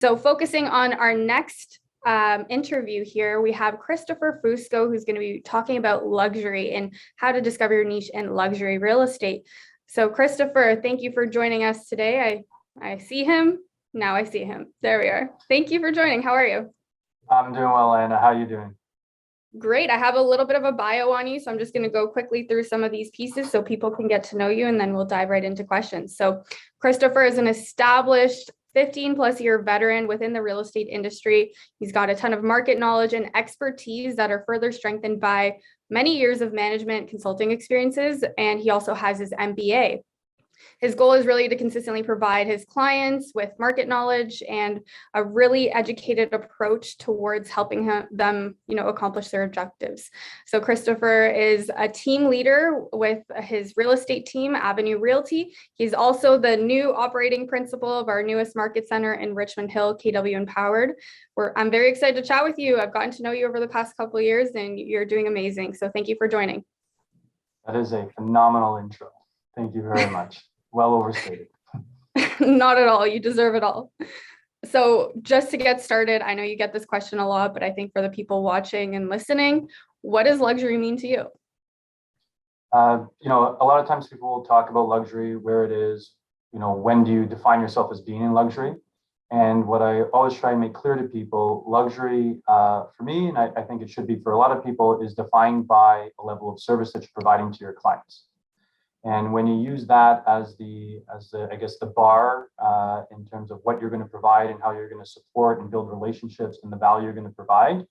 So focusing on our next interview here, we have Christopher Fusco, who's going to be talking about luxury and how to discover your niche in luxury real estate. So Christopher, thank you for joining us today. I see him. Now I see him. There we are. Thank you for joining. How are you? I'm doing well, Anna. How are you doing? Great. I have a little bit of a bio on you, so I'm just going to go quickly through some of these pieces so people can get to know you, and then we'll dive right into questions. So Christopher is an established 15 plus year veteran within the real estate industry. He's got a ton of market knowledge and expertise that are further strengthened by many years of management consulting experiences, and he also has his MBA. His goal is really to consistently provide his clients with market knowledge and a really educated approach towards helping them, accomplish their objectives. So Christopher is a team leader with his real estate team, Avenue Realty. He's also the new operating principal of our newest market center in Richmond Hill, KW Empowered. I'm very excited to chat with you. I've gotten to know you over the past couple of years, and you're doing amazing. So thank you for joining. That is a phenomenal intro. Thank you very much. Well overstated. Not at all. You deserve it all. So just to get started, I know you get this question a lot, but I think for the people watching and listening, what does luxury mean to you? A lot of times people will talk about luxury, where it is, when do you define yourself as being in luxury? And what I always try and make clear to people, luxury for me, and I think it should be for a lot of people, is defined by a level of service that you're providing to your clients. And when you use that as the bar in terms of what you're going to provide and how you're going to support and build relationships and the value you're going to provide,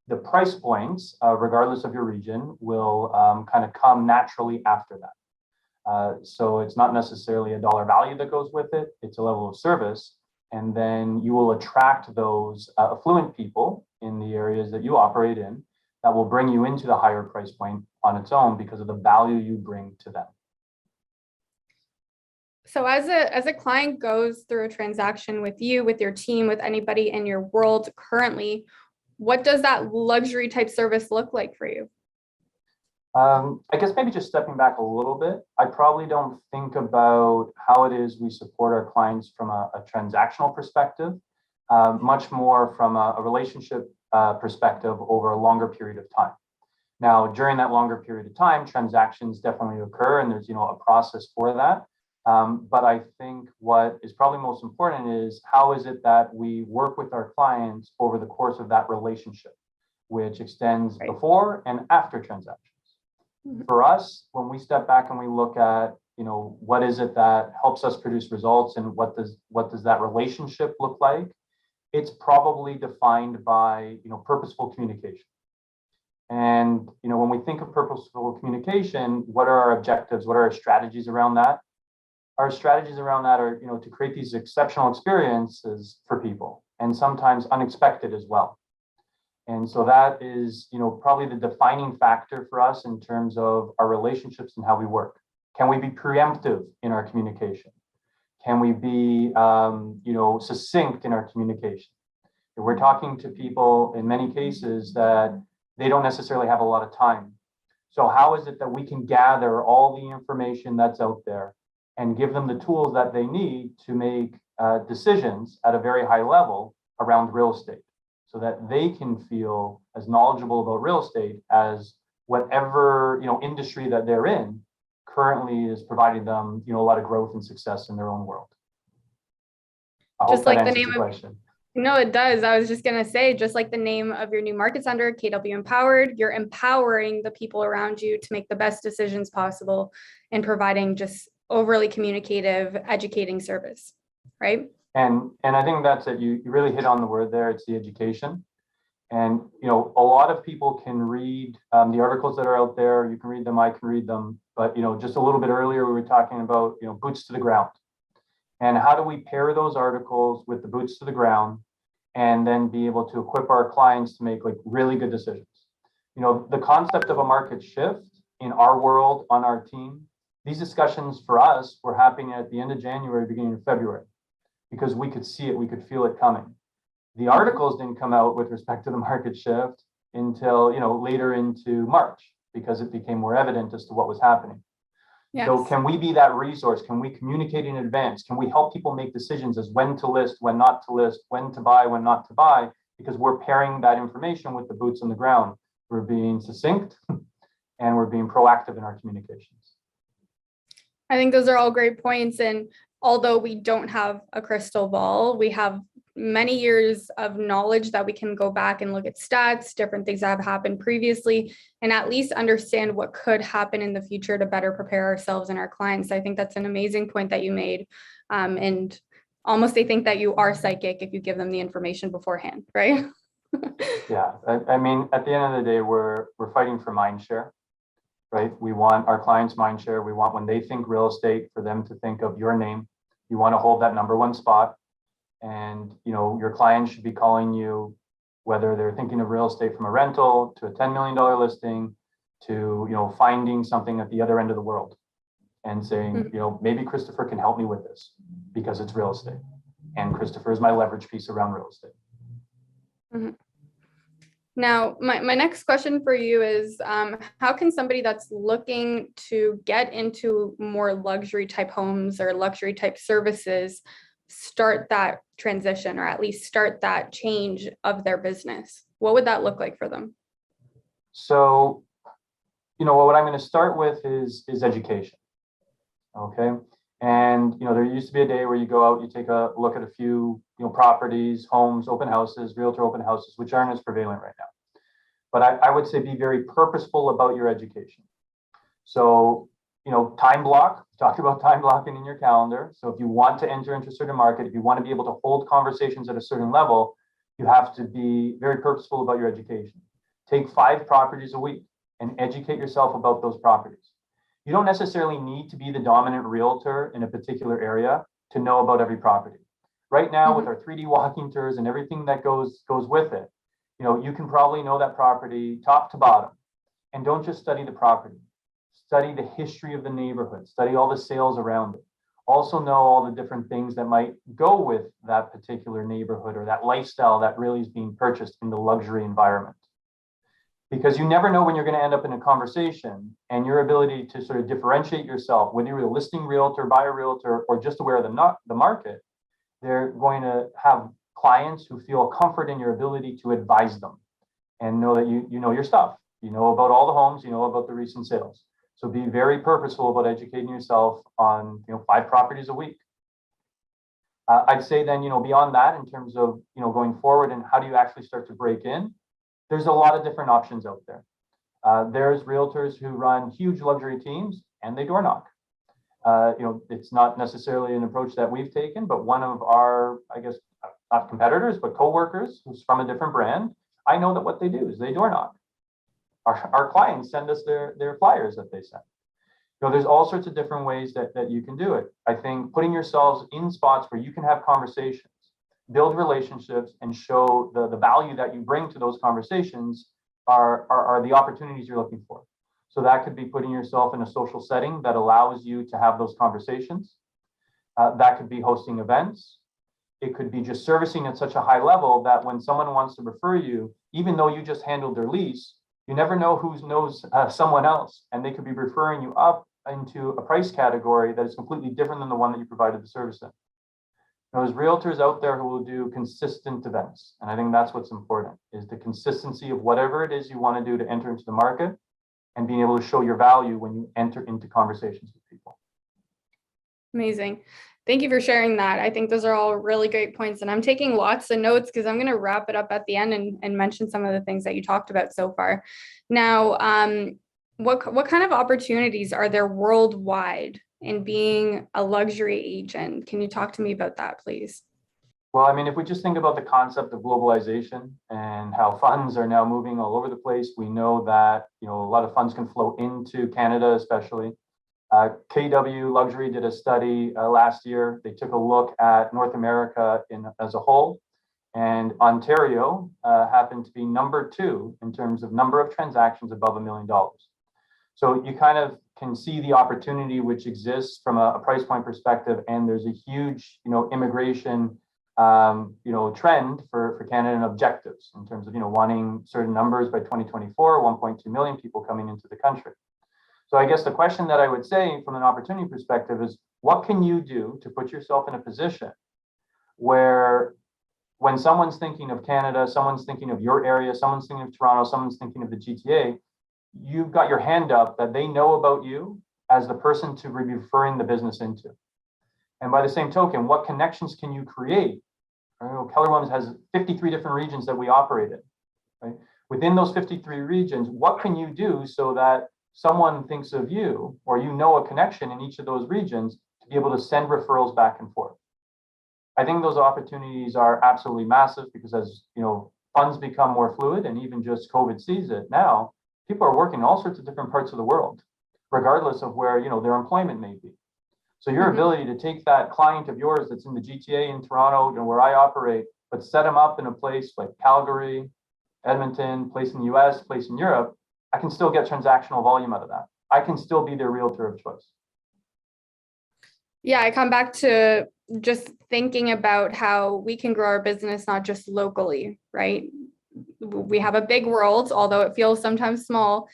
the price points, regardless of your region, will kind of come naturally after that. So it's not necessarily a dollar value that goes with it, it's a level of service. And then you will attract those affluent people in the areas that you operate in that will bring you into the higher price point on its own because of the value you bring to them. So as a client goes through a transaction with you, with your team, with anybody in your world currently, what does that luxury type service look like for you? I guess maybe just stepping back a little bit, I probably don't think about how it is we support our clients from a transactional perspective, much more from a relationship perspective over a longer period of time. Now, during that longer period of time, transactions definitely occur, and there's a process for that. But I think what is probably most important is how is it that we work with our clients over the course of that relationship, which extends before and after transactions. For us, when we step back and we look at, what is it that helps us produce results and what does that relationship look like? It's probably defined by, purposeful communication. And, when we think of purposeful communication, what are our objectives? What are our strategies around that? Our strategies around that are, to create these exceptional experiences for people, and sometimes unexpected as well. And so that is, probably the defining factor for us in terms of our relationships and how we work. Can we be preemptive in our communication? Can we be, succinct in our communication? If we're talking to people in many cases that they don't necessarily have a lot of time. So how is it that we can gather all the information that's out there and give them the tools that they need to make decisions at a very high level around real estate so that they can feel as knowledgeable about real estate as whatever industry that they're in currently is providing them a lot of growth and success in their own world. I just hope like that the answers name your of question. No, it does. I was just going to say, just like the name of your new market center, KW Empowered, you're empowering the people around you to make the best decisions possible and providing just overly communicative, educating service, right? And I think that's it. You really hit on the word there. It's the education. And, a lot of people can read the articles that are out there. You can read them, I can read them. But, just a little bit earlier, we were talking about, boots to the ground. And how do we pair those articles with the boots to the ground and then be able to equip our clients to make really good decisions? The concept of a market shift in our world, on our team, these discussions for us were happening at the end of January, beginning of February, because we could see it, we could feel it coming. The articles didn't come out with respect to the market shift until, later into March, because it became more evident as to what was happening. So Yes. can we be that resource? Can we communicate in advance? Can we help people make decisions as when to list, when not to list, when to buy, when not to buy? Because we're pairing that information with the boots on the ground. We're being succinct and we're being proactive in our communications. I think those are all great points. And although we don't have a crystal ball, we have many years of knowledge that we can go back and look at stats, different things that have happened previously, and at least understand what could happen in the future to better prepare ourselves and our clients. I think that's an amazing point that you made. And almost they think that you are psychic if you give them the information beforehand, right? Yeah, I mean, at the end of the day, we're fighting for mind share, right? We want our clients' mind share. We want when they think real estate for them to think of your name. You want to hold that number one spot. And your clients should be calling you, whether they're thinking of real estate from a rental to a $10 million listing to finding something at the other end of the world and saying, maybe Christopher can help me with this because it's real estate. And Christopher is my leverage piece around real estate. Mm-hmm. Now, my next question for you is, how can somebody that's looking to get into more luxury type homes or luxury type services start that transition, or at least start that change of their business? What would that look like for them? So, what I'm going to start with is education. Okay. And, there used to be a day where you go out, you take a look at a few, properties, homes, open houses, realtor open houses, which aren't as prevalent right now. But I would say be very purposeful about your education. So, time block, talk about time blocking in your calendar. So if you want to enter into a certain market, if you want to be able to hold conversations at a certain level, you have to be very purposeful about your education. Take 5 properties a week and educate yourself about those properties. You don't necessarily need to be the dominant realtor in a particular area to know about every property. Right now, with our 3D walking tours and everything that goes with it, you can probably know that property top to bottom. And don't just study the property. Study the history of the neighborhood. Study all the sales around it. Also know all the different things that might go with that particular neighborhood or that lifestyle that really is being purchased in the luxury environment. Because you never know when you're going to end up in a conversation, and your ability to sort of differentiate yourself, whether you're a listing realtor, buyer realtor, or just aware of the market, they're going to have clients who feel comfort in your ability to advise them and know that you know your stuff. You know about all the homes, you know about the recent sales. So be very purposeful about educating yourself on 5 properties a week. I'd say then beyond that, in terms of going forward and how do you actually start to break in, there's a lot of different options out there. There's realtors who run huge luxury teams and they door knock. It's not necessarily an approach that we've taken, but one of our, I guess, not competitors, but coworkers who's from a different brand, I know that what they do is they door knock. Our clients send us their flyers that they send. There's all sorts of different ways that you can do it. I think putting yourselves in spots where you can have conversations, build relationships, and show the value that you bring to those conversations are the opportunities you're looking for. So that could be putting yourself in a social setting that allows you to have those conversations. That could be hosting events. It could be just servicing at such a high level that when someone wants to refer you, even though you just handled their lease, you never know who knows someone else, and they could be referring you up into a price category that is completely different than the one that you provided the service in. There's realtors out there who will do consistent events, and I think that's what's important, is the consistency of whatever it is you want to do to enter into the market and being able to show your value when you enter into conversations with people. Amazing. Thank you for sharing that. I think those are all really great points, and I'm taking lots of notes because I'm going to wrap it up at the end and mention some of the things that you talked about so far. Now, what kind of opportunities are there worldwide in being a luxury agent? Can you talk to me about that, please? Well, I mean, if we just think about the concept of globalization and how funds are now moving all over the place, we know that a lot of funds can flow into Canada, especially. KW Luxury did a study last year. They took a look at North America as a whole, and Ontario happened to be number 2 in terms of number of transactions above $1 million. So you kind of can see the opportunity which exists from a price point perspective, and there's a huge, immigration, trend for Canada and objectives in terms of, wanting certain numbers by 2024, 1.2 million people coming into the country. So I guess the question that I would say from an opportunity perspective is, what can you do to put yourself in a position where when someone's thinking of Canada, someone's thinking of your area, someone's thinking of Toronto, someone's thinking of the GTA, you've got your hand up that they know about you as the person to be referring the business into. And by the same token, what connections can you create? Keller Williams has 53 different regions that we operate in, right? Within those 53 regions, what can you do so that someone thinks of you, or you know a connection in each of those regions to be able to send referrals back and forth? I think those opportunities are absolutely massive because as funds become more fluid, and even just COVID sees it now, people are working in all sorts of different parts of the world, regardless of where their employment may be. So your ability to take that client of yours that's in the GTA in Toronto, where I operate, but set them up in a place like Calgary, Edmonton, place in the US, place in Europe, I can still get transactional volume out of that. I can still be their realtor of choice. Yeah, I come back to just thinking about how we can grow our business, not just locally, right? We have a big world, although it feels sometimes small.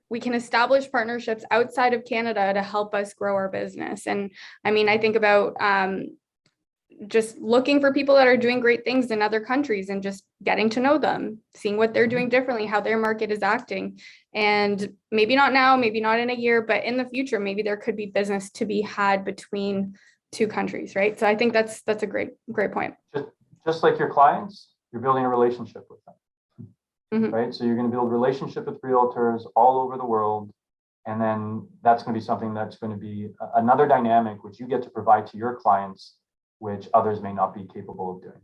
We can establish partnerships outside of Canada to help us grow our business. And I mean, I think about just looking for people that are doing great things in other countries and just getting to know them, seeing what they're doing differently, how their market is acting. And maybe not now, maybe not in a year, but in the future, maybe there could be business to be had between two countries, right? So I think that's a great point. Just like your clients, you're building a relationship with them, right? So you're going to build a relationship with realtors all over the world. And then that's going to be something that's going to be another dynamic which you get to provide to your clients, which others may not be capable of doing.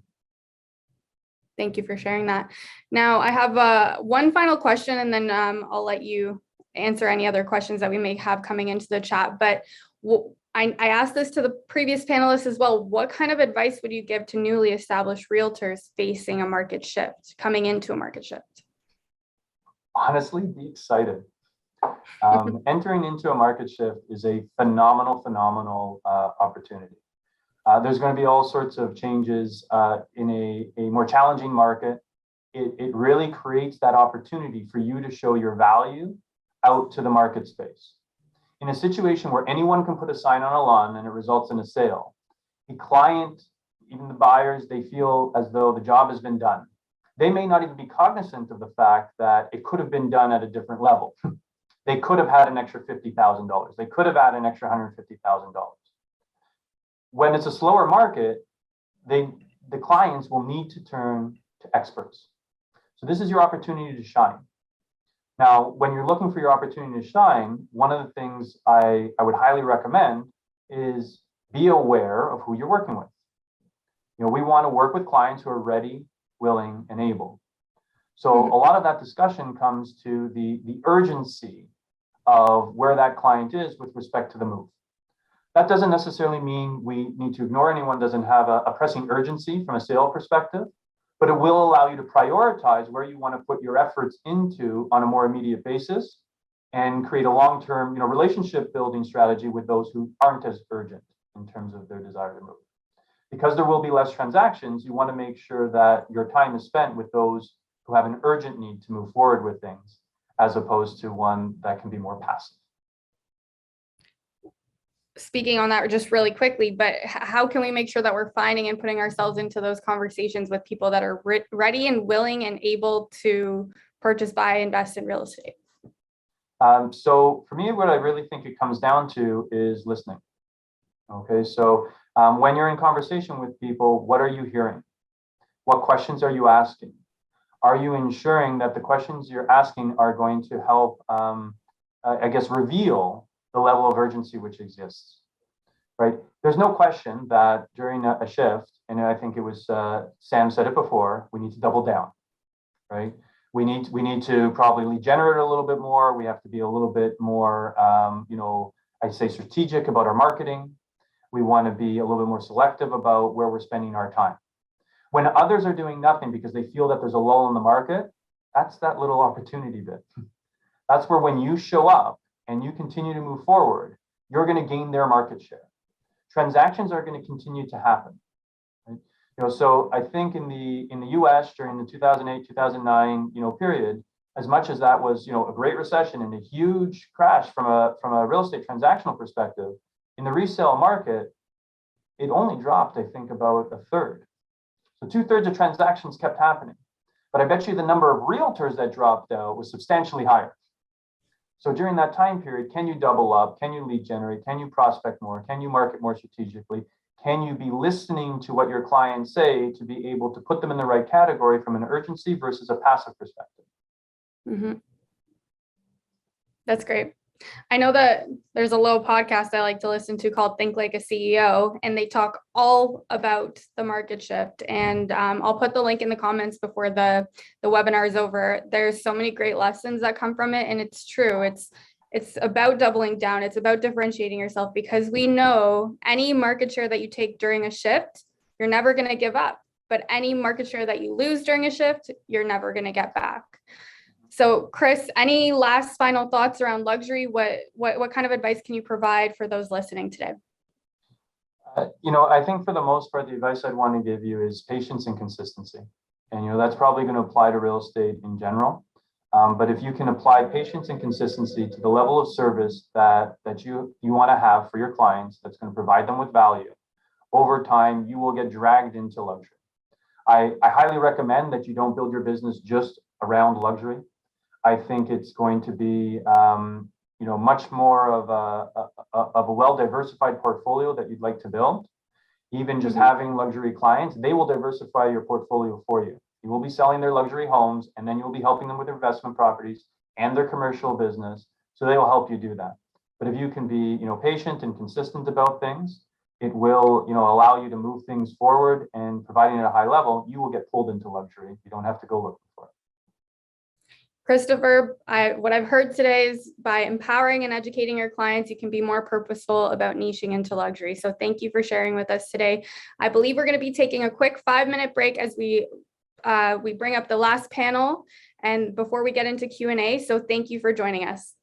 Thank you for sharing that. Now, I have one final question, and then I'll let you answer any other questions that we may have coming into the chat. But I asked this to the previous panelists as well. What kind of advice would you give to newly established realtors facing a market shift, coming into a market shift? Honestly, be excited. Entering into a market shift is a phenomenal opportunity. There's going to be all sorts of changes in a more challenging market. It really creates that opportunity for you to show your value out to the market space. In a situation where anyone can put a sign on a lawn and it results in a sale, the client, even the buyers, they feel as though the job has been done. They may not even be cognizant of the fact that it could have been done at a different level. They could have had an extra $50,000. They could have had an extra $150,000. When it's a slower market, the clients will need to turn to experts. So this is your opportunity to shine. Now, when you're looking for your opportunity to shine, one of the things I would highly recommend is be aware of who you're working with. We want to work with clients who are ready, willing, and able. So a lot of that discussion comes to the urgency of where that client is with respect to the move. That doesn't necessarily mean we need to ignore anyone doesn't have a pressing urgency from a sale perspective, but it will allow you to prioritize where you want to put your efforts into on a more immediate basis and create a long-term relationship building strategy with those who aren't as urgent in terms of their desire to move. Because there will be less transactions, you want to make sure that your time is spent with those who have an urgent need to move forward with things, as opposed to one that can be more passive. Speaking on that just really quickly, but how can we make sure that we're finding and putting ourselves into those conversations with people that are ready and willing and able to purchase, buy, invest in real estate? So for me, what I really think it comes down to is listening. Okay, so when you're in conversation with people, what are you hearing? What questions are you asking? Are you ensuring that the questions you're asking are going to help, reveal the level of urgency which exists, right? There's no question that during a shift, and I think it was Sam said it before, we need to double down, right? We need to probably generate a little bit more. We have to be a little bit more, I'd say strategic about our marketing. We want to be a little bit more selective about where we're spending our time. When others are doing nothing because they feel that there's a lull in the market, that's that little opportunity bit. That's where when you show up and you continue to move forward, you're going to gain their market share. Transactions are going to continue to happen. Right? So I think in the US during the 2008, 2009, period, as much as that was, a great recession and a huge crash from a real estate transactional perspective, in the resale market, it only dropped, I think, about a third. So 2/3 of transactions kept happening. But I bet you the number of realtors that dropped out was substantially higher. So during that time period, can you double up? Can you lead generate? Can you prospect more? Can you market more strategically? Can you be listening to what your clients say to be able to put them in the right category from an urgency versus a passive perspective? Mm-hmm. That's great. I know that there's a little podcast I like to listen to called Think Like a CEO, and they talk all about the market shift. And I'll put the link in the comments before the webinar is over. There's so many great lessons that come from it. And it's true. It's about doubling down. It's about differentiating yourself, because we know any market share that you take during a shift, you're never going to give up. But any market share that you lose during a shift, you're never going to get back. So Chris, any last final thoughts around luxury? What kind of advice can you provide for those listening today? I think for the most part, the advice I'd want to give you is patience and consistency. And, that's probably going to apply to real estate in general. But if you can apply patience and consistency to the level of service that you want to have for your clients, that's going to provide them with value, over time, you will get dragged into luxury. I highly recommend that you don't build your business just around luxury. I think it's going to be, much more of a well-diversified portfolio that you'd like to build. Even just having luxury clients, they will diversify your portfolio for you. You will be selling their luxury homes, and then you'll be helping them with their investment properties and their commercial business. So they will help you do that. But if you can be, patient and consistent about things, it will, allow you to move things forward, and providing at a high level, you will get pulled into luxury. You don't have to go looking for it. Christopher, what I've heard today is by empowering and educating your clients, you can be more purposeful about niching into luxury. So thank you for sharing with us today. I believe we're going to be taking a quick 5-minute break as we bring up the last panel and before we get into Q&A. So thank you for joining us.